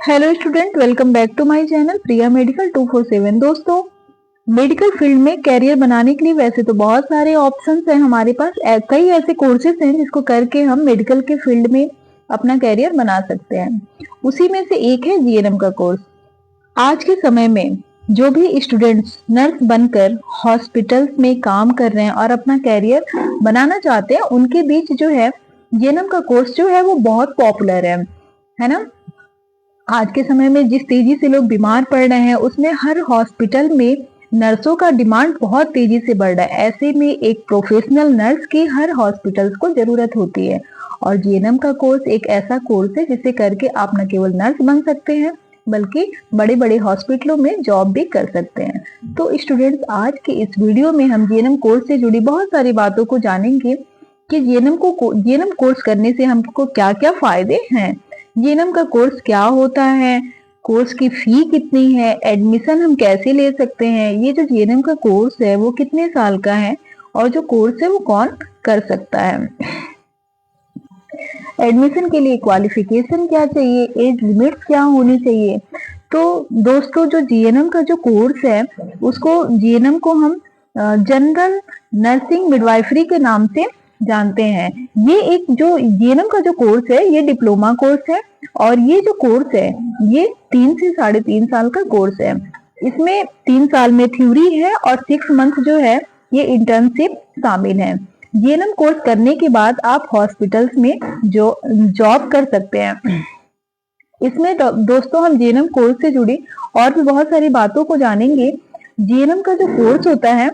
Hello student, welcome back to my channel Priya medical 247। दोस्तों, medical field में career बनाने के लिए वैसे तो बहुत सारे ऑप्शंस हैं हमारे पास। कई ऐसे कोर्सेज हैं जिसको करके हम मेडिकल के फील्ड में अपना कैरियर बना सकते हैं। उसी में से एक है जीएनएम का कोर्स। आज के समय में जो भी स्टूडेंट्स नर्स बनकर हॉस्पिटल्स में काम कर रहे हैं और अपना कैरियर बनाना चाहते हैं, उनके बीच जो है जीएनएम का कोर्स जो है वो बहुत पॉपुलर है ना। आज के समय में जिस तेजी से लोग बीमार पड़ रहे हैं, उसमें हर हॉस्पिटल में नर्सों का डिमांड बहुत तेजी से बढ़ रहा है। ऐसे में एक प्रोफेशनल नर्स की हर हॉस्पिटल्स को जरूरत होती है और जीएनएम का कोर्स एक ऐसा कोर्स है जिसे करके आप न केवल नर्स बन सकते हैं बल्कि बड़े बड़े हॉस्पिटलों में जॉब भी कर सकते हैं। तो स्टूडेंट्स, आज के इस वीडियो में हम जीएनएम कोर्स से जुड़ी बहुत सारी बातों को जानेंगे कि जीएनएम कोर्स करने से हमको क्या क्या फायदे हैं, जीएनएम का कोर्स क्या होता है, कोर्स की फी कितनी है, एडमिशन हम कैसे ले सकते हैं, ये जो जीएनएम का कोर्स है वो कितने साल का है और जो कोर्स है वो कौन कर सकता है। एडमिशन के लिए क्वालिफिकेशन क्या चाहिए, एज लिमिट क्या होनी चाहिए। तो दोस्तों, जो जीएनएम का जो कोर्स है उसको जीएनएम को हम जनरल नर्सिंग मिडवाइफरी के नाम से जानते हैं। ये एक जो जीएनएम का जो कोर्स है ये डिप्लोमा कोर्स है और ये जो कोर्स है ये 3 से 3.5 साल का कोर्स है। इसमें 3 साल में थ्योरी है और 6 मंथ जो है ये इंटर्नशिप शामिल है। जीएनएम कोर्स करने के बाद आप हॉस्पिटल्स में जो जॉब कर सकते हैं। इसमें दोस्तों हम जीएनएम कोर्स से जुड़ी और भी बहुत सारी बातों को जानेंगे। जीएनएम का जो कोर्स होता है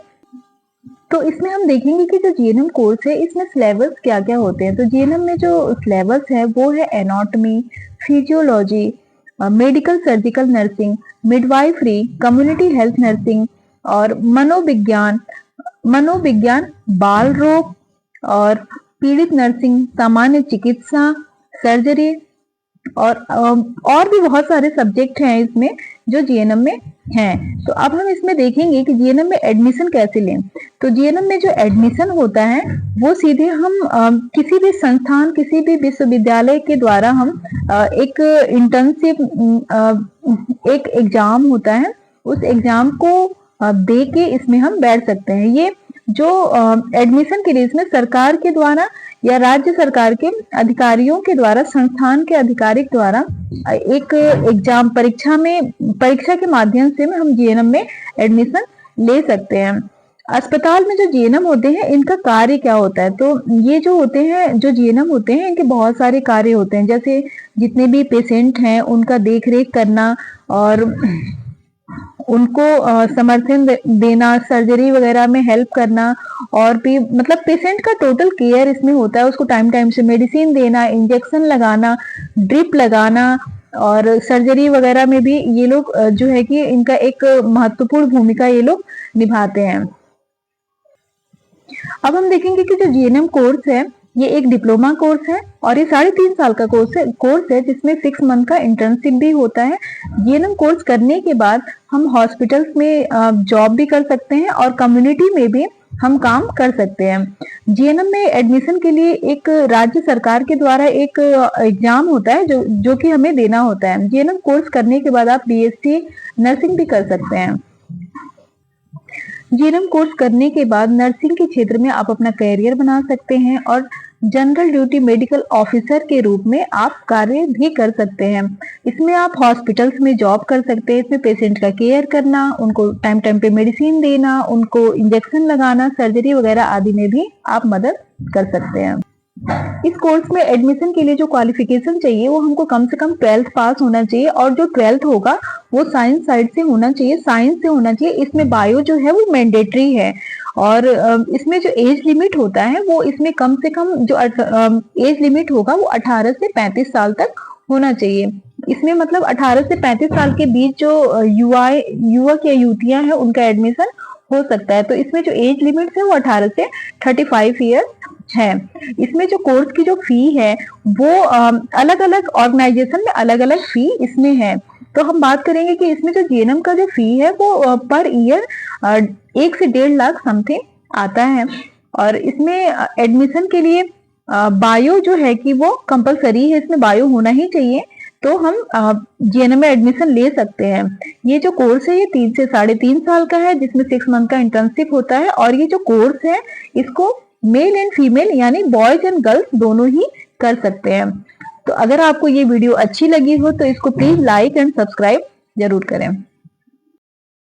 तो इसमें हम देखेंगे कि जो जीएनएम कोर्स है इसमें सिलेबस क्या क्या होते हैं। तो जीएनएम में जो सिलेबस है वो है anatomy, physiology, medical surgical nursing, midwifery, community health nursing और मनोविज्ञान, बाल रोग और पीड़ित नर्सिंग, सामान्य चिकित्सा, सर्जरी और भी बहुत सारे सब्जेक्ट हैं इसमें जो जीएनएम में हैं। तो अब हम इसमें देखेंगे कि जीएनएम में एडमिशन कैसे लें। तो जीएनएम में जो एडमिशन होता है वो सीधे हम किसी भी संस्थान, किसी भी विश्वविद्यालय के द्वारा हम एक इंटर्नशिप, एक एग्जाम होता है, उस एग्जाम को दे के इसमें हम बैठ सकते हैं। ये जो एडमिशन के लिए इसमें सरकार के द्वारा या राज्य सरकार के अधिकारियों के द्वारा, संस्थान के अधिकारी द्वारा एक एग्जाम परीक्षा के माध्यम से हम जीएनएम में एडमिशन ले सकते हैं। अस्पताल में जो जीएनएम होते हैं इनका कार्य क्या होता है। तो ये जो होते हैं, जो जीएनएम होते हैं, इनके बहुत सारे कार्य होते हैं। जैसे जितने भी पेशेंट हैं उनका देख रेख करना और उनको समर्थन देना, सर्जरी वगैरह में हेल्प करना और भी मतलब पेशेंट का टोटल केयर इसमें होता है। उसको टाइम टाइम से मेडिसिन देना, इंजेक्शन लगाना, ड्रिप लगाना और सर्जरी वगैरह में भी ये लोग जो है कि इनका एक महत्वपूर्ण भूमिका ये लोग निभाते हैं। अब हम देखेंगे कि जो जीएनएम कोर्स है ये एक डिप्लोमा कोर्स है और ये 3.5 साल का कोर्स है जिसमें 6 मंथ का इंटर्नशिप भी होता है। जीएनएम कोर्स करने के बाद हम हॉस्पिटल्स में जॉब भी कर सकते हैं और कम्युनिटी में भी हम काम कर सकते हैं। जीएनएम में एडमिशन के लिए एक राज्य सरकार के द्वारा एक एग्जाम होता है जो कि हमें देना होता है। जीएनएम कोर्स करने के बाद आप बीएससी नर्सिंग भी कर सकते हैं। जीएनएम कोर्स करने के बाद नर्सिंग के क्षेत्र में आप अपना कैरियर बना सकते हैं और जनरल ड्यूटी मेडिकल ऑफिसर के रूप में आप कार्य भी कर सकते हैं। इसमें आप हॉस्पिटल्स में जॉब कर सकते हैं। इसमें पेशेंट का केयर करना, उनको टाइम टाइम पे मेडिसिन देना, उनको इंजेक्शन लगाना, सर्जरी वगैरह आदि में भी आप मदद कर सकते हैं। इस कोर्स में एडमिशन के लिए जो क्वालिफिकेशन चाहिए वो हमको कम से कम 12th पास होना चाहिए और जो 12th होगा वो साइंस साइड से होना चाहिए, साइंस से होना चाहिए। इसमें बायो जो है वो मैंडेटरी है और इसमें जो एज लिमिट होता है वो इसमें कम से कम जो एज लिमिट होगा वो 18 से 35 साल तक होना चाहिए। इसमें मतलब 18 से 35 साल के बीच जो युवक या युवतियां हैं उनका एडमिशन हो सकता है। तो इसमें जो एज लिमिट है वो 18 से 35 ईयर है। इसमें जो कोर्स की जो फी है वो अलग अलग ऑर्गेनाइजेशन में अलग अलग फी इसमें है। तो हम बात करेंगे कि इसमें जो जीएनएम का जो फी है वो पर ईयर 1 से 1.5 लाख समथिंग आता है और इसमें एडमिशन के लिए बायो जो है कि वो कंपलसरी है, इसमें बायो होना ही चाहिए। तो हम जीएनएम में एडमिशन ले सकते हैं। ये जो कोर्स है ये 3 से 3.5 साल का है, जिसमें 6 मंथ का इंटर्नशिप होता है। और ये जो कोर्स है इसको मेल एंड फीमेल यानी बॉयज एंड गर्ल्स दोनों ही कर सकते हैं। तो अगर आपको ये वीडियो अच्छी लगी हो तो इसको प्लीज लाइक एंड सब्सक्राइब जरूर करें।